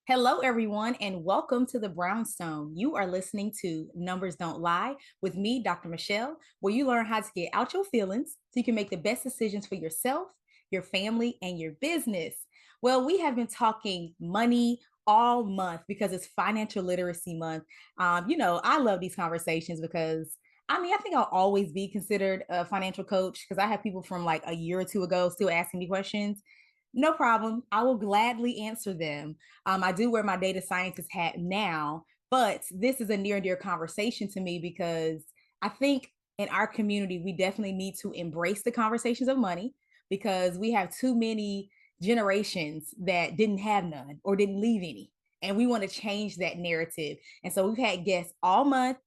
Hello, everyone, and welcome to the Brownstone. You are listening to Numbers Don't Lie with me, Dr. Michelle, where you learn how to get out your feelings so you can make the best decisions for yourself, your family, and your business. Well, we have been talking money all month because it's Financial Literacy Month. I love these conversations because I think I'll always be considered a financial coach because I have people from like a year or two ago still asking me questions. No problem. I will gladly answer them. I do wear my data scientist hat now, but this is a near and dear conversation to me because I think in our community, we definitely need to embrace the conversations of money because we have too many generations that didn't have none or didn't leave any. And we want to change that narrative. And so we've had guests all month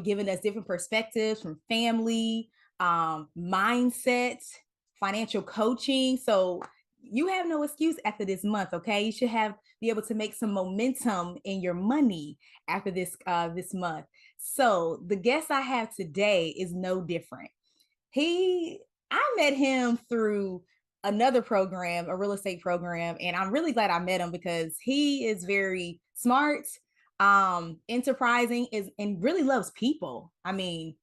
giving us different perspectives from family, mindset, financial coaching. So you have no excuse after this month. Okay, you should have be able to make some momentum in your money after this month. So the guest I have today is no different. I met him through another program, a real estate program, and I'm really glad I met him because he is very smart, enterprising, is and really loves people. I don't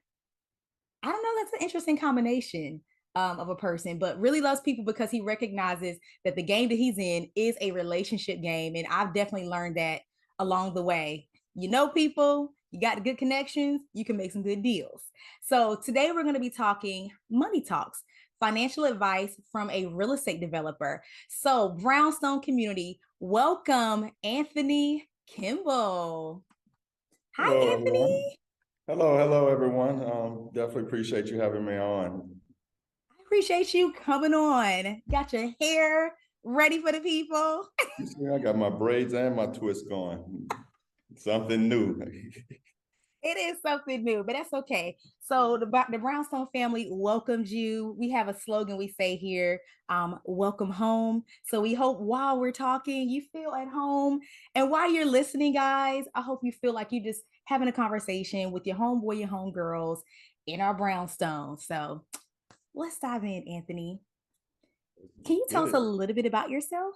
know, that's an interesting combination of a person, but really loves people because he recognizes that the game that he's in is a relationship game. And I've definitely learned that along the way. You know, people, you got good connections, you can make some good deals. So today we're going to be talking money talks, financial advice from a real estate developer. So, Brownstone community, welcome Anthony Kimble. Hi, Hello, everyone. Anthony. Hello, everyone. Definitely appreciate you having me on. I appreciate you coming on. Got your hair ready for the people. You see, I got my braids and my twist going. Something new. It is something new, but that's okay. So the Brownstone family welcomes you. We have a slogan we say here, welcome home. So we hope while we're talking, you feel at home. And while you're listening, guys, I hope you feel like you just having a conversation with your homeboy, your homegirls in our Brownstone. So let's dive in, Anthony. Can you tell Get us a it. little bit about yourself?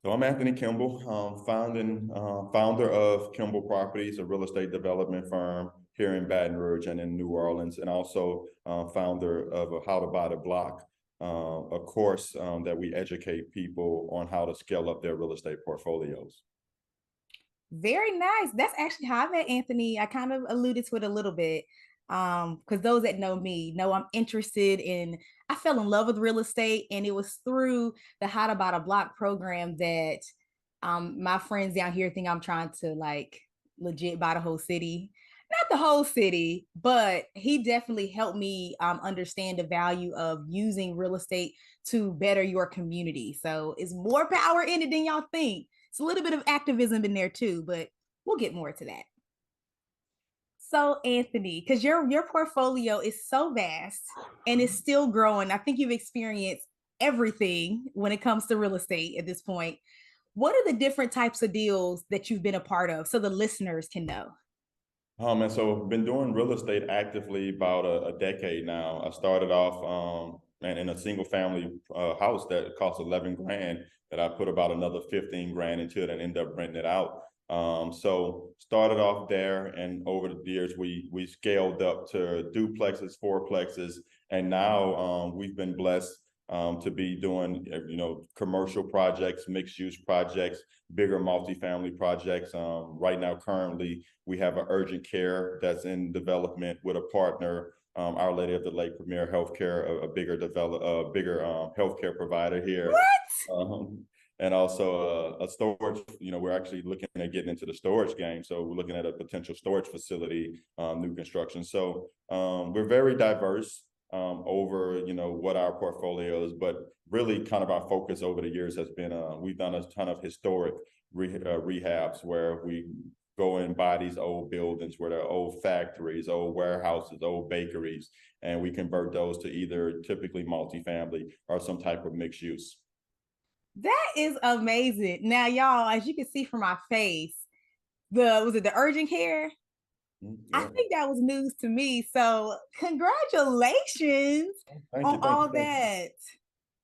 So I'm Anthony Kimble, founder of Kimble Properties, a real estate development firm here in Baton Rouge and in New Orleans, and also founder of a How to Buy the Block, a course that we educate people on how to scale up their real estate portfolios. Very nice. That's actually how I met Anthony. I kind of alluded to it a little bit. Because those that know me know I'm interested in, I fell in love with real estate, and it was through the How to Buy a Block program that my friends down here think I'm trying to like legit buy the whole city. Not the whole city, but he definitely helped me understand the value of using real estate to better your community. So it's more power in it than y'all think. It's a little bit of activism in there too, but we'll get more to that. So Anthony, because your portfolio is so vast and it's still growing. I think you've experienced everything when it comes to real estate at this point. What are the different types of deals that you've been a part of so the listeners can know? And so I've been doing real estate actively about a decade now. I started off and in a single family house that cost 11 grand that I put about another 15 grand into it and ended up renting it out. So started off there, and over the years we scaled up to duplexes, fourplexes, and now we've been blessed to be doing commercial projects, mixed use projects, bigger multifamily projects. Right now, currently, we have an urgent care that's in development with a partner, Our Lady of the Lake Premier Healthcare, a bigger healthcare provider here. What? Um, and also a storage. We're actually looking at getting into the storage game. So we're looking at a potential storage facility, new construction. So we're very diverse over what our portfolio is, but really kind of our focus over the years has been we've done a ton of historic rehabs where we go and buy these old buildings where there are old factories, old warehouses, old bakeries, and we convert those to either typically multifamily or some type of mixed use. That is amazing. Now, y'all, as you can see from my face, the was it the urgent care? I Yeah. think that was news to me. So, congratulations Thank on you. Thank you. all Thank you. that.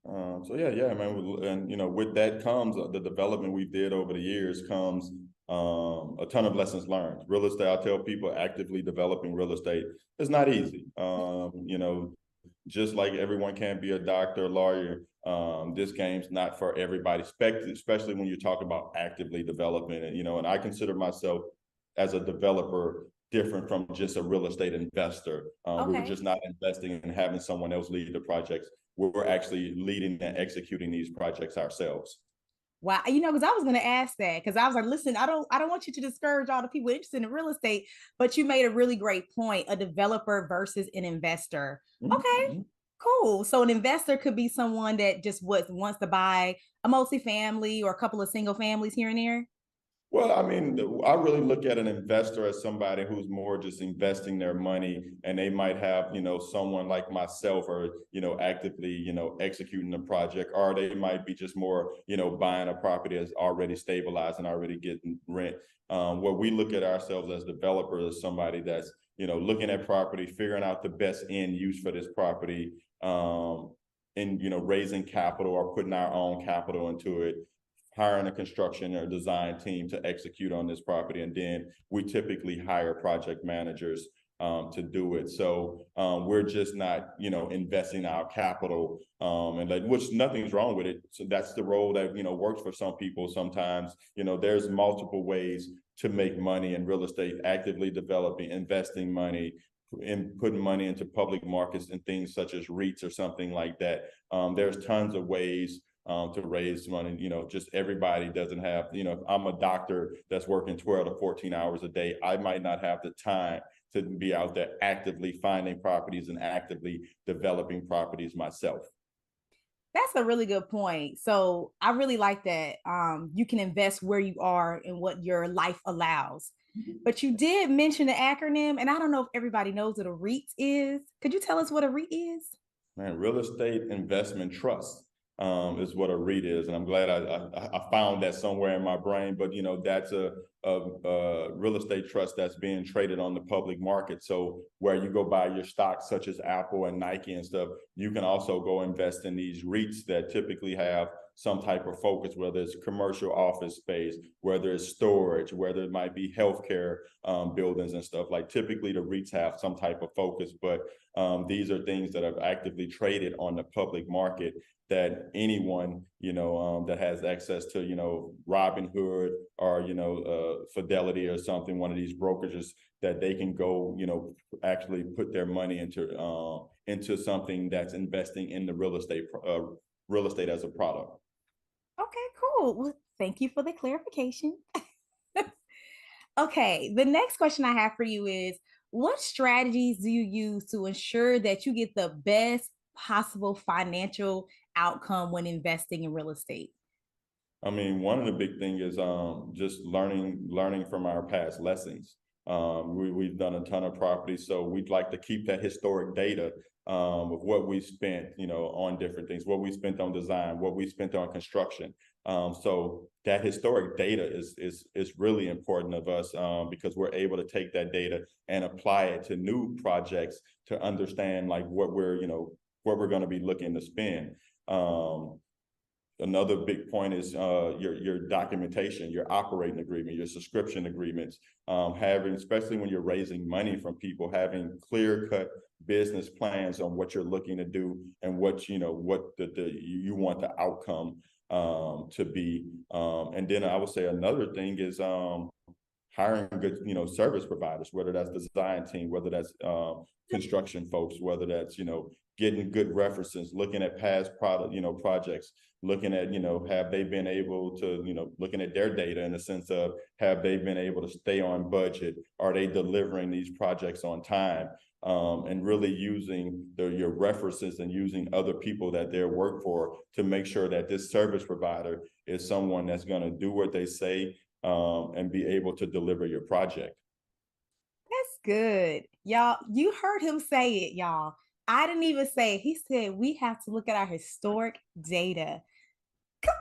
So yeah, man, and with that comes the development we did over the years comes a ton of lessons learned. Real estate, I tell people, actively developing real estate is not easy. Just like everyone can't be a doctor, lawyer, this game's not for everybody, especially when you talk about actively developing it. And I consider myself as a developer different from just a real estate investor. We're Okay. just not investing and having someone else lead the projects. We're actually leading and executing these projects ourselves. Wow, because I was going to ask that because I was like, listen, I don't want you to discourage all the people interested in real estate, but you made a really great point, a developer versus an investor. Okay, Mm-hmm. cool. So an investor could be someone that just wants to buy a multifamily or a couple of single families here and there. Well, I mean, I really look at an investor as somebody who's more just investing their money, and they might have, someone like myself or, actively, executing the project, or they might be just more, buying a property that's already stabilized and already getting rent. Where we look at ourselves as developers as somebody that's, looking at property, figuring out the best end use for this property, and, raising capital or putting our own capital into it, hiring a construction or design team to execute on this property. And then we typically hire project managers to do it. So we're just not, investing our capital, and like, which nothing's wrong with it. So that's the role that, works for some people. Sometimes, there's multiple ways to make money in real estate: actively developing, investing money, in putting money into public markets and things such as REITs or something like that. There's tons of ways to raise money. Just everybody doesn't have, if I'm a doctor that's working 12 to 14 hours a day, I might not have the time to be out there actively finding properties and actively developing properties myself. That's a really good point. So I really like that. You can invest where you are and what your life allows. But you did mention the acronym, and I don't know if everybody knows what a REIT is. Could you tell us what a REIT is? Man, real estate investment trust is what a REIT is, and I'm glad I found that somewhere in my brain. But that's a real estate trust that's being traded on the public market. So where you go buy your stocks, such as Apple and Nike and stuff, you can also go invest in these REITs that typically have some type of focus, whether it's commercial office space, whether it's storage, whether it might be healthcare buildings and stuff. Like, typically the REITs have some type of focus, but these are things that are actively traded on the public market, that anyone, that has access to, Robinhood or, Fidelity or something, one of these brokerages, that they can go, actually put their money into something that's investing in the real estate as a product. Okay, cool. Well, thank you for the clarification. Okay, the next question I have for you is, what strategies do you use to ensure that you get the best possible financial outcome when investing in real estate? I mean, one of the big thing is just learning from our past lessons. We've done a ton of properties, so we'd like to keep that historic data of what we spent, on different things, what we spent on design, what we spent on construction. So that historic data is really important of us, because we're able to take that data and apply it to new projects to understand, like, what we're going to be looking to spend. Another big point is your documentation, your operating agreement, your subscription agreements. Having, especially when you're raising money from people, having clear cut business plans on what you're looking to do and what you want the outcome to be. And then I would say another thing is hiring good, service providers, whether that's design team, whether that's construction folks, whether that's, getting good references, looking at past projects, looking at, have they been able to, looking at their data in the sense of, have they been able to stay on budget? Are they delivering these projects on time? And really using your references and using other people that they work for to make sure that this service provider is someone that's going to do what they say, and be able to deliver your project. That's good. Y'all, you heard him say it, y'all. I didn't even say it. He said we have to look at our historic data. Come,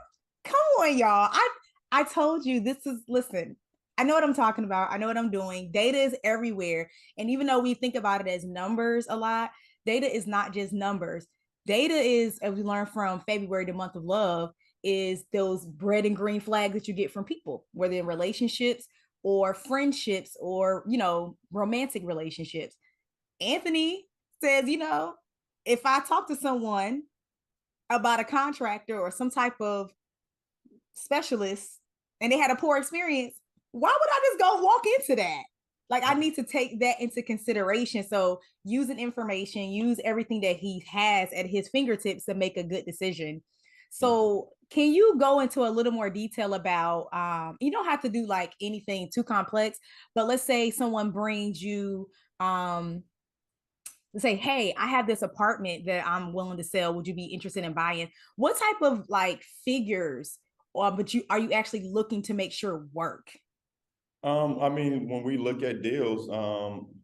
come on, y'all. I told you this is, listen, I know what I'm talking about. I know what I'm doing. Data is everywhere. And even though we think about it as numbers a lot, data is not just numbers. data is, as we learned from February, the month of love, is those red and green flags that you get from people, whether in relationships or friendships or, romantic relationships. Anthony says, if I talk to someone about a contractor or some type of specialist and they had a poor experience, why would I just go walk into that? Like, I need to take that into consideration. So using information, use everything that he has at his fingertips to make a good decision. So can you go into a little more detail about, you don't have to do like anything too complex, but let's say someone brings you, say, hey, I have this apartment that I'm willing to sell. Would you be interested in buying? What type of like figures, or but you are you actually looking to make sure work? I mean, when we look at deals,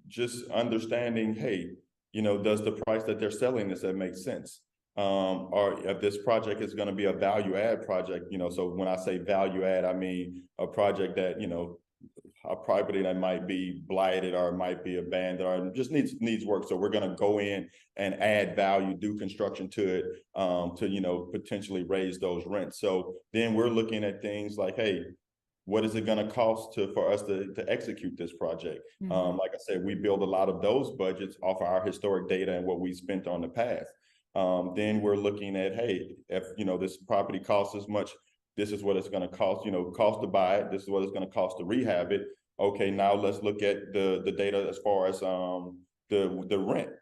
just understanding, hey, does the price that they're selling this that make sense? Or if this project is going to be a value add project, so when I say value add, I mean a project that, a property that might be blighted or might be abandoned or just needs work. So we're going to go in and add value, do construction to it, to potentially raise those rents. So then we're looking at things like, hey, what is it going to cost for us to execute this project? Mhm. Like I said, we build a lot of those budgets off of our historic data and what we spent on the past. Then we're looking at, hey, if this property costs as much, this is what it's going to cost. Cost to buy it. This is what it's going to cost to rehab it. Okay, now let's look at the data as far as the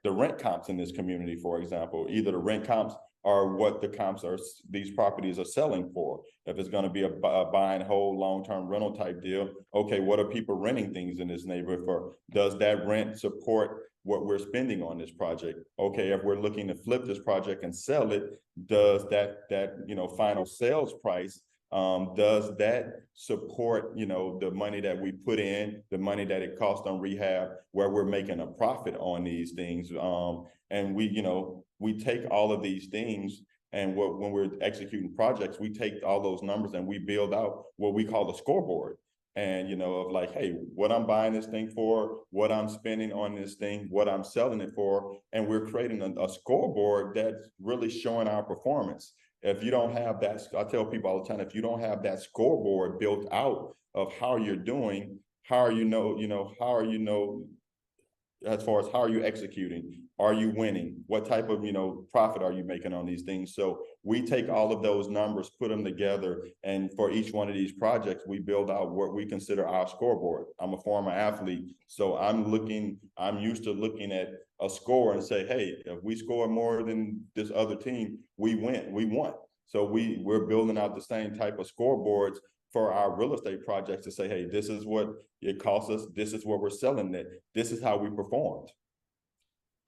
rent comps in this community, for example. Either the rent comps or what the comps are, these properties are selling for. If it's going to be a buy and hold long-term rental type deal, okay, what are people renting things in this neighborhood for? Does that rent support what we're spending on this project? Okay, if we're looking to flip this project and sell it, does that final sales price, does that support the money that we put in, the money that it costs on rehab, where we're making a profit on these things? And we take all of these things, and when we're executing projects, we take all those numbers and we build out what we call the scoreboard. And of like, hey, what I'm buying this thing for, what I'm spending on this thing, what I'm selling it for, and we're creating a scoreboard that's really showing our performance. If you don't have that, I tell people all the time, if you don't have that scoreboard built out of how you're doing, how are how are as far as how are you executing? Are you winning? What type of profit are you making on these things? So we take all of those numbers, put them together, and for each one of these projects, we build out what we consider our scoreboard. I'm a former athlete, so I'm used to looking at a score and say, hey, if we score more than this other team, we won. So we're building out the same type of scoreboards for our real estate projects to say, hey, this is what it costs us. This is what we're selling it. This is how we performed.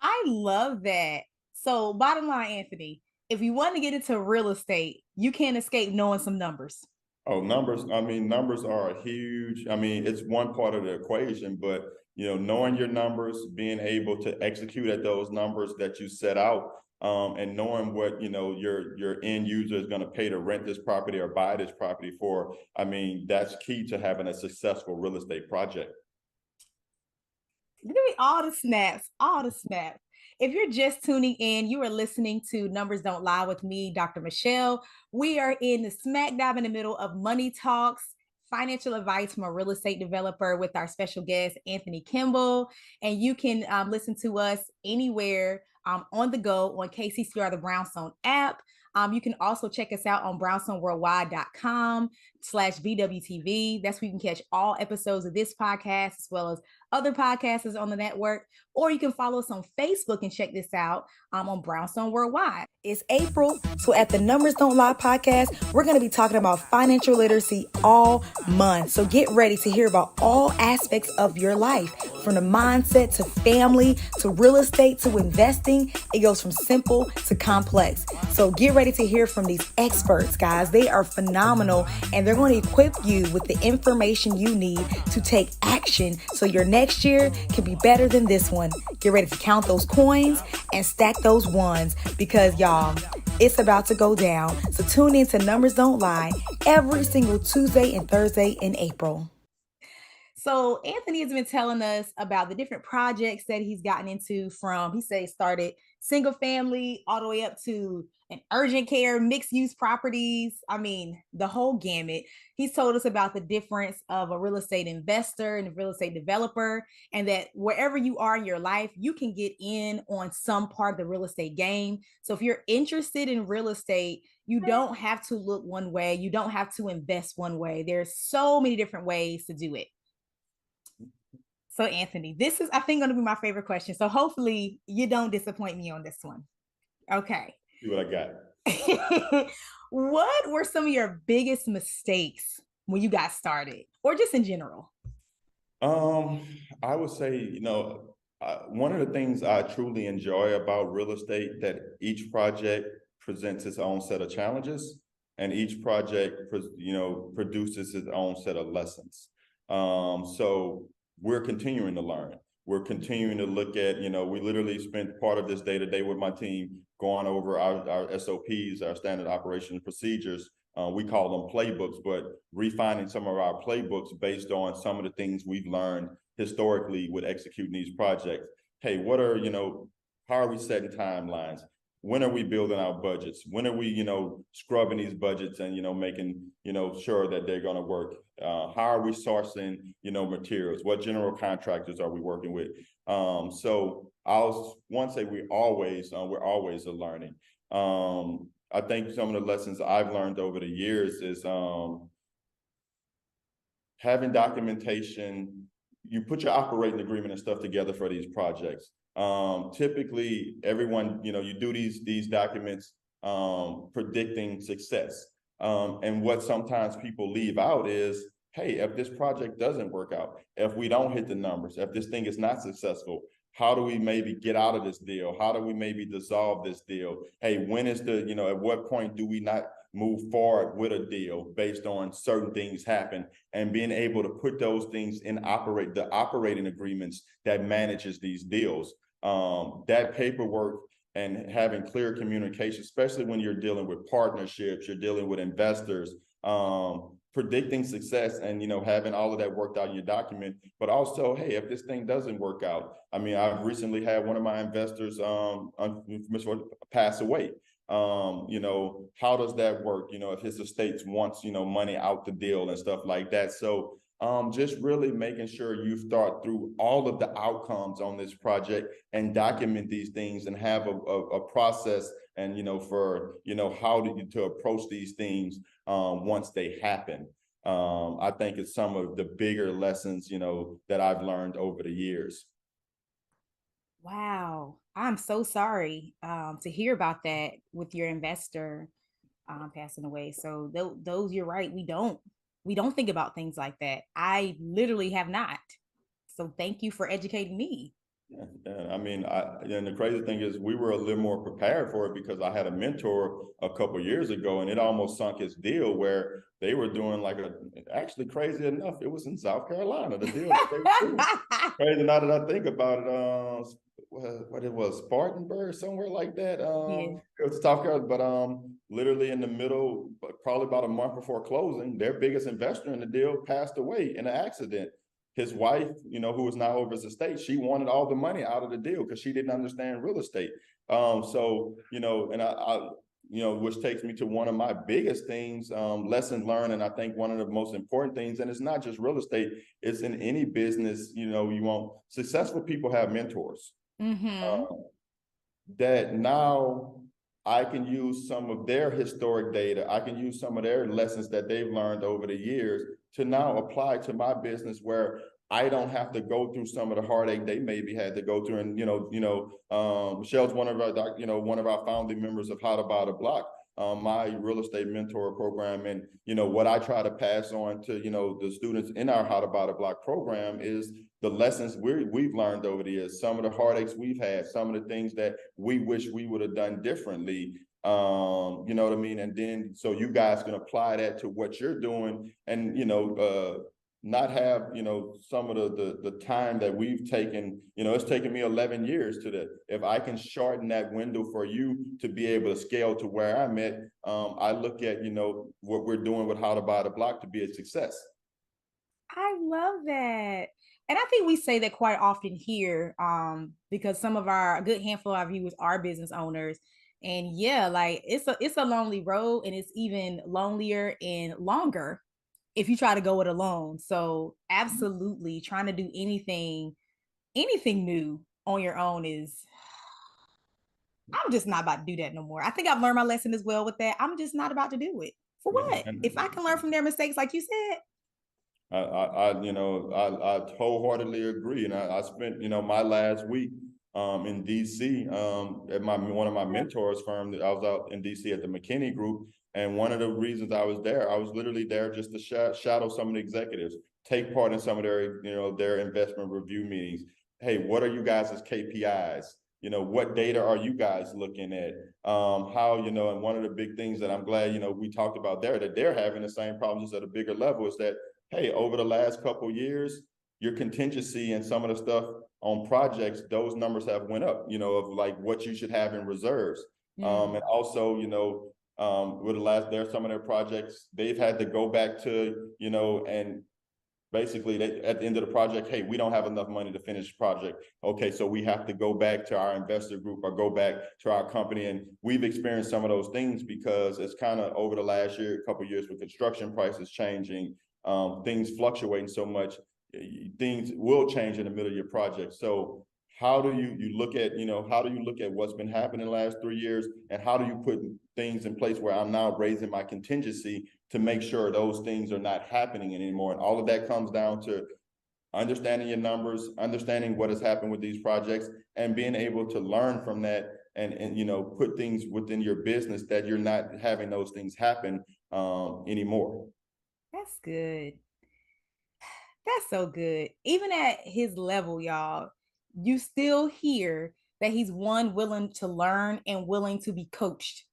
I love that. So, bottom line, Anthony, if you want to get into real estate, you can't escape knowing some numbers. Oh, numbers. I mean, numbers are huge. I mean, it's one part of the equation, but knowing your numbers, being able to execute at those numbers that you set out, and knowing what your end user is going to pay to rent this property or buy this property for. I mean, that's key to having a successful real estate project. Give me all the snaps, all the snaps. If you're just tuning in, you are listening to Numbers Don't Lie with me, Dr. Michelle. We are in the smack dab in the middle of money talks, financial advice from a real estate developer with our special guest, Anthony Kimble. And you can listen to us anywhere on the go on KCCR, the Brownstone app. You can also check us out on brownstoneworldwide.com/BWTV. That's where you can catch all episodes of this podcast as well as other podcasts on the network, or you can follow us on Facebook and check this out on Brownstone Worldwide. It's April, so at the Numbers Don't Lie podcast, we're going to be talking about financial literacy all month. So get ready to hear about all aspects of your life, from the mindset to family to real estate to investing. It goes from simple to complex. So get ready to hear from these experts, guys. They are phenomenal, and they're going to equip you with the information you need to take action so your next year can be better than this one. Get ready to count those coins and stack those ones, because y'all, it's about to go down. So tune in to Numbers Don't Lie every single Tuesday and Thursday in April. So Anthony has been telling us about the different projects that he's gotten into from, he said, started single family all the way up to an urgent care, mixed use properties. I mean, the whole gamut. He's told us about the difference of a real estate investor and a real estate developer, and that wherever you are in your life, you can get in on some part of the real estate game. So if you're interested in real estate, you don't have to look one way, you don't have to invest one way. There's so many different ways to do it. So, Anthony, this is, I think, going to be my favorite question. So, hopefully, you don't disappoint me on this one. Okay. See what I got. What were some of your biggest mistakes when you got started, or just in general? I would say, one of the things I truly enjoy about real estate, that each project presents its own set of challenges, and each project, produces its own set of lessons. So we're continuing to learn. We're continuing to look at, we literally spent part of this day to day with my team going over our SOPs, our standard operation procedures. We call them playbooks, but refining some of our playbooks based on some of the things we've learned historically with executing these projects. Hey, how are we setting timelines? When are we building our budgets? When are we, scrubbing these budgets and, making, sure that they're going to work? How are we sourcing, materials? What general contractors are we working with? So I'll say we're always learning. I think some of the lessons I've learned over the years is having documentation. You put your operating agreement and stuff together for these projects. Typically, everyone, you do these documents predicting success. And what sometimes people leave out is, hey, if this project doesn't work out, if we don't hit the numbers, if this thing is not successful, how do we maybe get out of this deal? How do we maybe dissolve this deal? Hey, when is at what point do we not move forward with a deal based on certain things happen, and being able to put those things in the operating agreements that manages these deals. That paperwork and having clear communication, especially when you're dealing with partnerships, you're dealing with investors, predicting success and, having all of that worked out in your document. But also, hey, if this thing doesn't work out, I mean, I've recently had one of my investors pass away. How does that work? If his estate wants, money out the deal and stuff like that. So just really making sure you thought through all of the outcomes on this project and document these things and have a process and, for, how to approach these things once they happen. I think it's some of the bigger lessons, that I've learned over the years. Wow. I'm so sorry to hear about that with your investor passing away. So those, you're right. We don't think about things like that. I literally have not. So thank you for educating me. Yeah, I mean, and the crazy thing is we were a little more prepared for it because I had a mentor a couple of years ago, and it almost sunk his deal where they were doing actually crazy enough, it was in South Carolina, the deal that they were doing. Crazy now that I think about it, what it was, Spartanburg, somewhere like that. Yeah. It was South Carolina, but literally in the middle, probably about a month before closing, their biggest investor in the deal passed away in an accident. His wife, who was now over his estate, she wanted all the money out of the deal because she didn't understand real estate. So, and I, which takes me to one of my biggest things, lessons learned. And I think one of the most important things, and it's not just real estate, it's in any business, successful people have mentors. Mm-hmm. That now I can use some of their historic data. I can use some of their lessons that they've learned over the years to now apply to my business, where I don't have to go through some of the heartache they maybe had to go through. And Michelle's one of our founding members of How to Buy the Block, my real estate mentor program. And what I try to pass on to the students in our How to Buy the Block program is the lessons we've learned over the years, some of the heartaches we've had, some of the things that we wish we would have done differently. You know what I mean? And then so you guys can apply that to what you're doing, and not have some of the time that we've taken. It's taken me 11 years to that. If I can shorten that window for you to be able to scale to where I'm at, I look at what we're doing with How to Buy the Block to be a success. I love that. And I think we say that quite often here, because some of our a good handful of our viewers are business owners. And yeah, like it's a lonely road, and it's even lonelier and longer if you try to go it alone. So absolutely trying to do anything new on your own is I'm just not about to do that no more. I think I've learned my lesson as well with that. I'm just not about to do it. For Yeah, what? If I can learn from their mistakes, like you said. I wholeheartedly agree. And I spent, my last week in DC at one of my mentors' firm. I was out in DC at the McKinney Group, and one of the reasons I was there, I was literally there just to shadow some of the executives, take part in some of their, their investment review meetings. Hey, what are you guys' KPIs? What data are you guys looking at? How, and one of the big things that I'm glad, we talked about there, that they're having the same problems at a bigger level, is that, hey, over the last couple of years, your contingency and some of the stuff on projects, those numbers have went up, of like what you should have in reserves. And also, with there's some of their projects, they've had to go back to, and basically at the end of the project, hey, we don't have enough money to finish the project. Okay, so we have to go back to our investor group or go back to our company. And we've experienced some of those things because it's kind of over the last year, a couple of years, with construction prices changing, things fluctuating so much, things will change in the middle of your project. So how do you look at, how do you look at what's been happening the last 3 years, and how do you put things in place where I'm now raising my contingency to make sure those things are not happening anymore? And all of that comes down to understanding your numbers, understanding what has happened with these projects, and being able to learn from that, and put things within your business that you're not having those things happen anymore. That's good. That's so good. Even at his level, y'all, you still hear that he's one willing to learn and willing to be coached.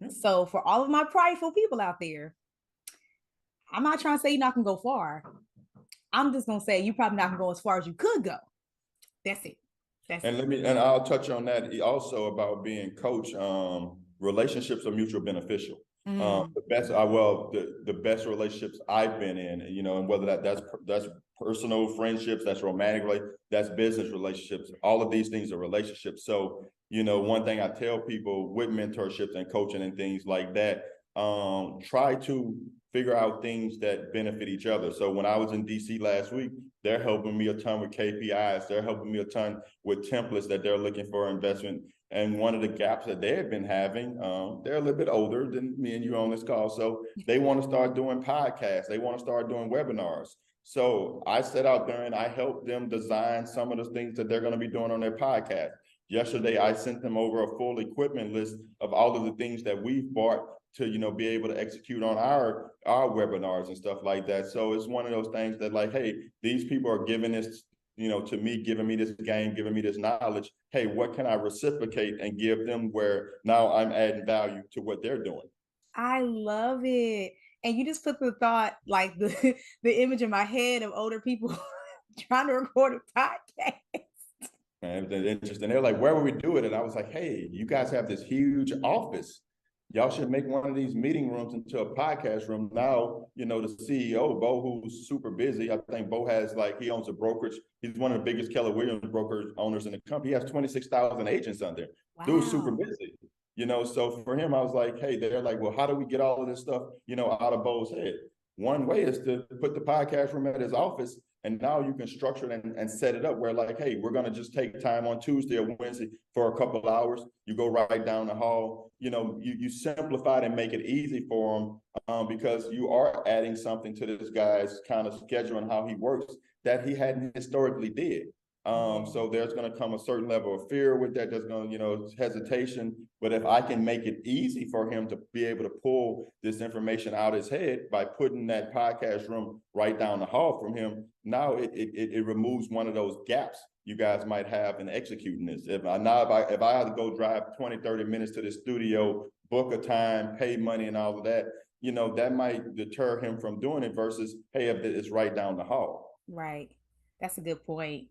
So for all of my prideful people out there, I'm not trying to say you're not gonna go far. I'm just gonna say you probably not gonna go as far as you could go. That's it. That's And it. I'll touch on that also about being coach. Relationships are mutual beneficial. Mm. The best relationships I've been in, and whether that's personal friendships, that's romantic, that's business relationships. All of these things are relationships. So, one thing I tell people with mentorships and coaching and things like that, try to figure out things that benefit each other. So when I was in DC last week, they're helping me a ton with KPIs. They're helping me a ton with templates that they're looking for investment. And one of the gaps that they have been having, they're a little bit older than me and you on this call. So they want to start doing podcasts. They want to start doing webinars. So I set out there and I helped them design some of the things that they're going to be doing on their podcast. Yesterday, I sent them over a full equipment list of all of the things that we've bought to, be able to execute on our webinars and stuff like that. So it's one of those things that, like, hey, these people are giving this, to me, giving me this game, giving me this knowledge. Hey, what can I reciprocate and give them where now I'm adding value to what they're doing? I love it. And you just put the thought, like the image in my head of older people trying to record a podcast. And it's interesting. They're like, where would we do it? And I was like, hey, you guys have this huge office. Y'all should make one of these meeting rooms into a podcast room. Now, the CEO, Bo, who's super busy. I think Bo has, like, he owns a brokerage. He's one of the biggest Keller Williams broker owners in the company. He has 26,000 agents under. Dude's super Wow. busy. So for him, I was like, hey, they're like, well, how do we get all of this stuff, out of Bo's head? One way is to put the podcast room at his office, and now you can structure it and set it up where, like, hey, we're going to just take time on Tuesday or Wednesday for a couple of hours. You go right down the hall. You simplify it and make it easy for him, because you are adding something to this guy's kind of schedule and how he works that he hadn't historically did. So there's going to come a certain level of fear with that. There's going to, hesitation. But if I can make it easy for him to be able to pull this information out his head by putting that podcast room right down the hall from him, now it removes one of those gaps you guys might have in executing this. If I have to go drive 20, 30 minutes to the studio, book a time, pay money and all of that, that might deter him from doing it versus, hey, if it's right down the hall. Right. That's a good point.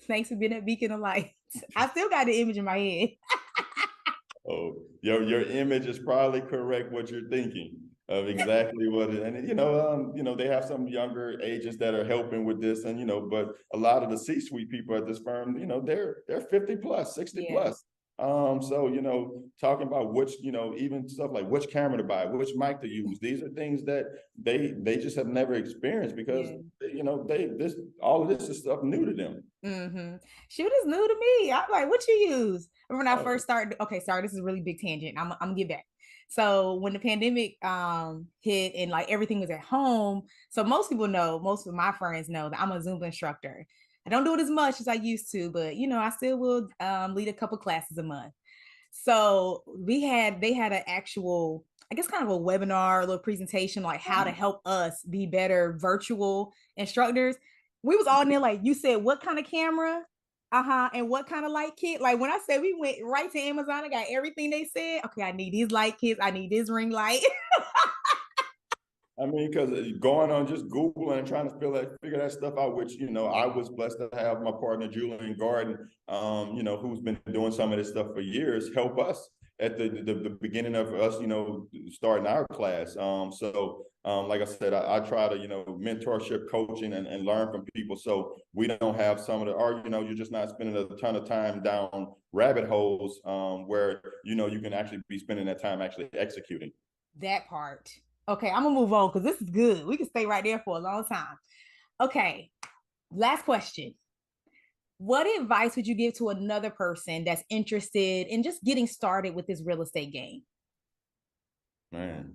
Thanks for being a beacon of light. I still got the image in my head. Oh, your image is probably correct what you're thinking. of exactly what it, and they have some younger agents that are helping with this, and but a lot of the C-suite people at this firm, they're 50 plus, 60 Yeah. plus. So talking about which, even stuff like which camera to buy, which mic to use, these are things that they just have never experienced because Yeah. they this all of this is stuff new to them. Mm-hmm. Shoot is new to me. I'm like, what you use? When I Oh, first started, okay, sorry, this is a really big tangent. I'm gonna get back. So when the pandemic hit and like everything was at home, so most people know, most of my friends know that I'm a Zumba instructor. I don't do it as much as I used to, but I still will lead a couple classes a month. So they had an actual, I guess, kind of a webinar, a little presentation, like how to help us be better virtual instructors. We was all in there, like, you said, what kind of camera? Uh-huh. And what kind of light kit? Like when I said we went right to Amazon, I got everything they said. Okay, I need these light kits, I need this ring light. I mean, because going on just Googling and trying to figure that stuff out, which, I was blessed to have my partner, Julian Garden, who's been doing some of this stuff for years, help us at the beginning of us, starting our class. Like I said, I try to, mentorship coaching and learn from people. So we don't have some of or, you're just not spending a ton of time down rabbit holes where, you can actually be spending that time actually executing. That part. Okay, I'm gonna move on because this is good. We can stay right there for a long time. Okay, last question. What advice would you give to another person that's interested in just getting started with this real estate game? Man,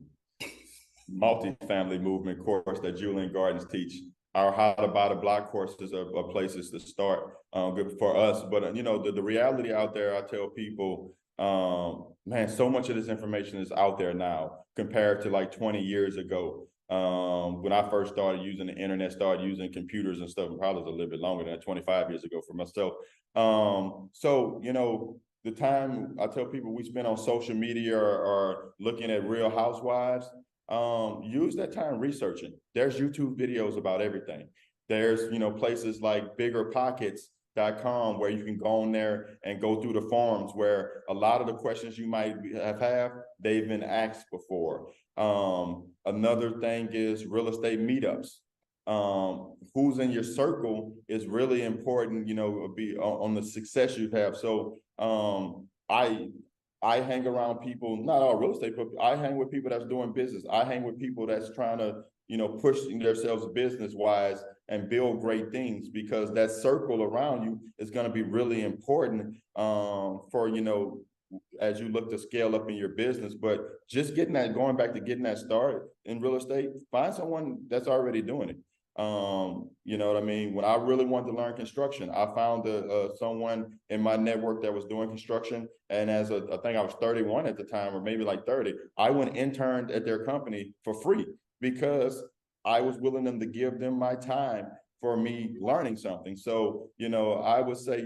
multi-family movement course that Julian Gardens teach. Our how to buy the block courses are places to start, good for us. But the reality out there, I tell people, man, so much of this information is out there now compared to like 20 years ago. When I first started using the internet, started using computers and stuff, probably was a little bit longer than that, 25 years ago for myself. So the time I tell people we spend on social media or looking at Real Housewives, use that time researching. There's YouTube videos about everything. There's places like biggerpockets.com where you can go on there and go through the forums where a lot of the questions you might have they've been asked before. Another thing is real estate meetups. Who's in your circle is really important, be on the success you have. So I hang around people, not all real estate, but I hang with people that's doing business. I hang with people that's trying to, push themselves business wise and build great things, because that circle around you is going to be really important for, as you look to scale up in your business. But just going back to getting that started in real estate, find someone that's already doing it. You know what I mean? When I really wanted to learn construction, I found someone in my network that was doing construction. And I think I was 31 at the time, or maybe like 30, I went interned at their company for free because I was willing to give them my time for me learning something. So, I would say,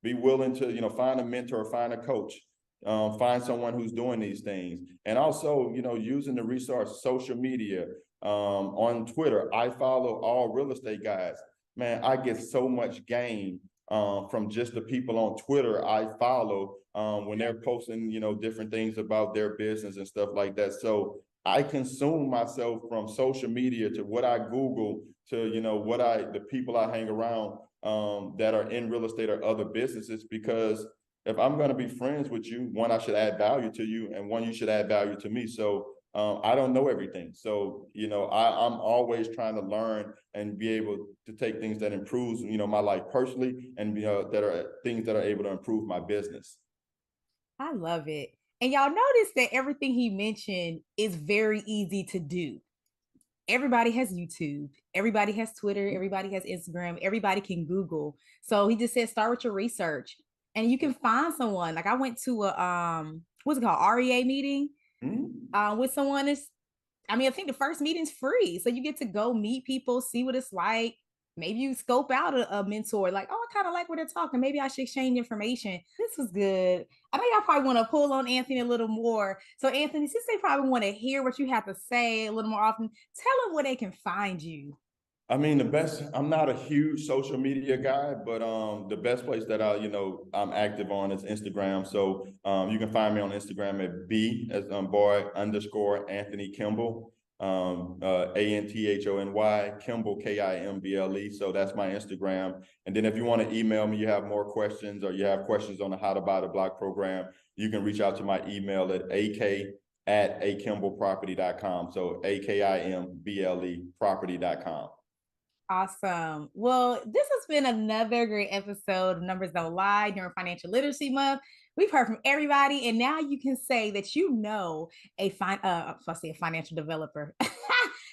be willing to, find a mentor, find a coach, find someone who's doing these things. And also, using the resource, social media, on Twitter, I follow all real estate guys. Man, I get so much gain from just the people on Twitter I follow when they're posting, different things about their business and stuff like that. So I consume myself from social media to what I Google to, the people I hang around that are in real estate or other businesses, because if I'm going to be friends with you, one, I should add value to you, and one, you should add value to me. So I don't know everything. So, I'm always trying to learn and be able to take things that improves, my life personally, and that are things that are able to improve my business. I love it. And y'all notice that everything he mentioned is very easy to do. Everybody has YouTube, everybody has Twitter, everybody has Instagram, everybody can Google. So he just said start with your research and you can find someone. Like I went to a what's it called, REA meeting with someone that's, I mean, I think the first meeting's free. So you get to go meet people, see what it's like. Maybe you scope out a mentor, like, oh, I kind of like what they're talking. Maybe I should exchange information. This was good. I think I probably want to pull on Anthony a little more. So, Anthony, since they probably want to hear what you have to say a little more often, tell them where they can find you. I mean, I'm not a huge social media guy, but the best place that I'm active on is Instagram. So you can find me on Instagram at B as boy underscore Anthony Kimble, Anthony Kimble, Kimble. So that's my Instagram. And then if you want to email me, you have more questions or you have questions on the How to Buy the Block program, you can reach out to my email at ak@akimbleproperty.com. So AKIMBLE property.com. Awesome. Well, this has been another great episode of Numbers Don't Lie during Financial Literacy Month. We've heard from everybody, and now you can say that you know a financial developer.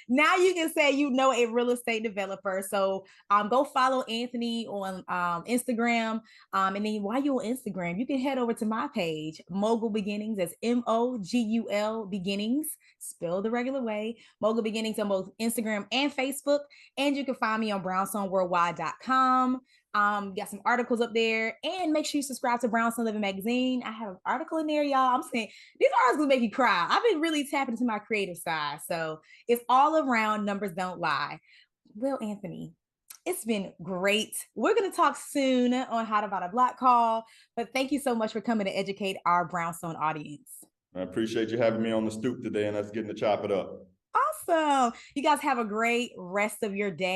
Now you can say you know a real estate developer. So go follow Anthony on Instagram. And then while you're on Instagram, you can head over to my page, Mogul Beginnings. That's MOGUL Beginnings, spelled the regular way. Mogul Beginnings on both Instagram and Facebook. And you can find me on brownstoneworldwide.com. Got some articles up there, and make sure you subscribe to Brownstone Living Magazine. I have an article in there, y'all. I'm saying these articles make you cry. I've been really tapping into my creative side. So it's all around Numbers Don't Lie. Well, Anthony, it's been great. We're going to talk soon on How to Buy a Block call, but thank you so much for coming to educate our Brownstone audience. I appreciate you having me on the stoop today, and us getting to chop it up. Awesome. You guys have a great rest of your day.